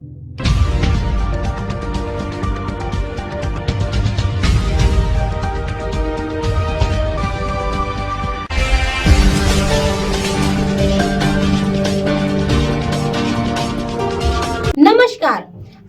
नमस्कार,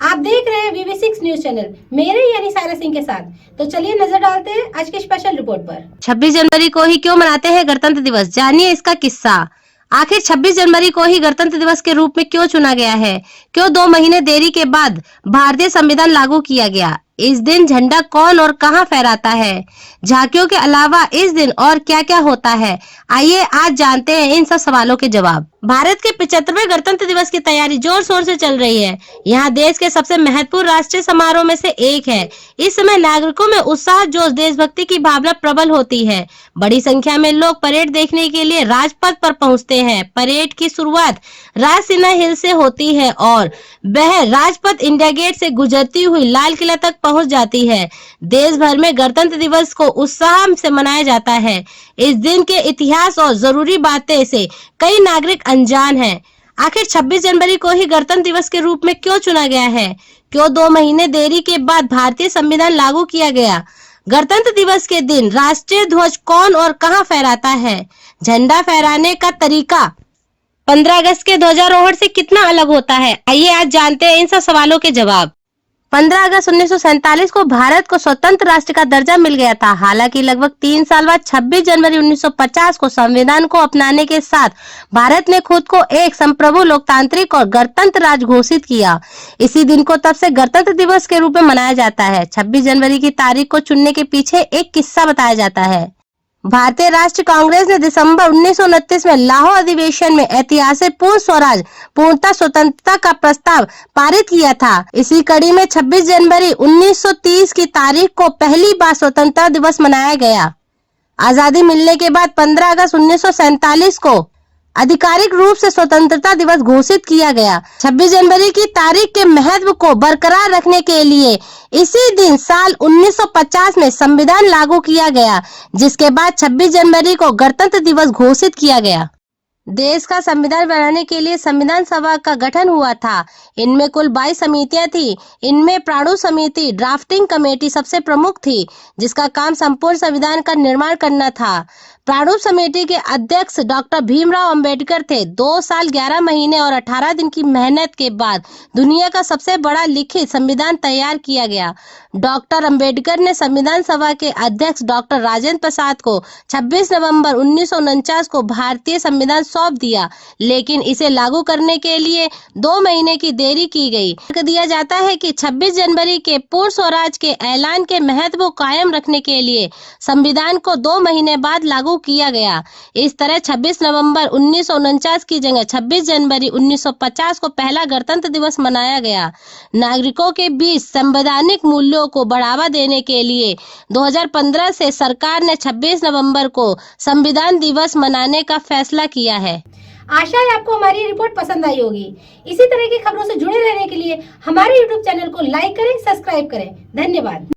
आप देख रहे हैं VV6 न्यूज चैनल मेरे यानी सायरा सिंह के साथ। तो चलिए नजर डालते हैं आज के स्पेशल रिपोर्ट पर। 26 जनवरी को ही क्यों मनाते हैं गणतंत्र दिवस, जानिए इसका किस्सा। आखिर 26 जनवरी को ही गणतंत्र दिवस के रूप में क्यों चुना गया है? क्यों 2 महीने देरी के बाद भारतीय संविधान लागू किया गया? इस दिन झंडा कौन और कहां फहराता है? झांकियों के अलावा इस दिन और क्या क्या होता है? आइए आज जानते हैं इन सब सवालों के जवाब। भारत के 75वें गणतंत्र दिवस की तैयारी जोर शोर से चल रही है। यहाँ देश के सबसे महत्वपूर्ण राष्ट्रीय समारोह में से एक है। इस समय नागरिकों में उत्साह, जोश, देशभक्ति की भावना प्रबल होती है। बड़ी संख्या में लोग परेड देखने के लिए राजपथ पर पहुंचते हैं। परेड की शुरुआत राजसिन्हा हिल से होती है और वह राजपथ इंडिया गेट से गुजरती हुई लाल किला तक पहुंच जाती है। देश भर में गणतंत्र दिवस को उत्साह से मनाया जाता है। इस दिन के इतिहास और जरूरी बातें से कई नागरिक अनजान हैं। आखिर 26 जनवरी को ही गणतंत्र दिवस के रूप में क्यों चुना गया है? क्यों 2 महीने देरी के बाद भारतीय संविधान लागू किया गया? गणतंत्र दिवस के दिन राष्ट्रीय ध्वज कौन और कहां फहराता है? झंडा फहराने का तरीका 15 अगस्त के ध्वजारोहण से कितना अलग होता है? आइए आज जानते हैं इन सब सवालों के जवाब। 15 अगस्त 1947 को भारत को स्वतंत्र राष्ट्र का दर्जा मिल गया था। हालांकि लगभग 3 साल बाद 26 जनवरी 1950 को संविधान को अपनाने के साथ भारत ने खुद को एक संप्रभु, लोकतांत्रिक और गणतंत्र राज्य घोषित किया। इसी दिन को तब से गणतंत्र दिवस के रूप में मनाया जाता है। 26 जनवरी की तारीख को चुनने के पीछे एक किस्सा बताया जाता है। भारतीय राष्ट्रीय कांग्रेस ने दिसंबर 1929 में लाहौर अधिवेशन में ऐतिहासिक पूर्ण स्वराज, पूर्णतः स्वतंत्रता का प्रस्ताव पारित किया था। इसी कड़ी में 26 जनवरी 1930 की तारीख को पहली बार स्वतंत्रता दिवस मनाया गया। आजादी मिलने के बाद 15 अगस्त 1947 को आधिकारिक रूप से स्वतंत्रता दिवस घोषित किया गया। 26 जनवरी की तारीख के महत्व को बरकरार रखने के लिए इसी दिन साल 1950 में संविधान लागू किया गया, जिसके बाद 26 जनवरी को गणतंत्र दिवस घोषित किया गया। देश का संविधान बनाने के लिए संविधान सभा का गठन हुआ था। इनमें कुल 22 समितियां थी। इनमें प्रारूप समिति, ड्राफ्टिंग कमेटी सबसे प्रमुख थी, जिसका काम संपूर्ण संविधान का निर्माण करना था। प्रारूप समिति के अध्यक्ष डॉक्टर भीमराव अंबेडकर थे। 2 साल 11 महीने और 18 दिन की मेहनत के बाद दुनिया का सबसे बड़ा लिखित संविधान तैयार किया गया। डॉक्टर अंबेडकर ने संविधान सभा के अध्यक्ष डॉक्टर राजेंद्र प्रसाद को 26 नवंबर 1949 को भारतीय संविधान सौंप दिया, लेकिन इसे लागू करने के लिए 2 महीने की देरी की गई। दिया जाता है कि 26 जनवरी के पूर्ण स्वराज के ऐलान के महत्व को कायम रखने के लिए संविधान को 2 महीने बाद लागू किया गया। इस तरह 26 नवंबर 1949 की जगह 26 जनवरी 1950 को पहला गणतंत्र दिवस मनाया गया। नागरिकों के बीच संवैधानिक मूल्यों को बढ़ावा देने के लिए 2015 से सरकार ने 26 नवंबर को संविधान दिवस मनाने का फैसला किया है। आशा है आपको हमारी रिपोर्ट पसंद आई होगी। इसी तरह की खबरों से जुड़े रहने के लिए हमारे YouTube चैनल को लाइक करें, सब्सक्राइब करें। धन्यवाद।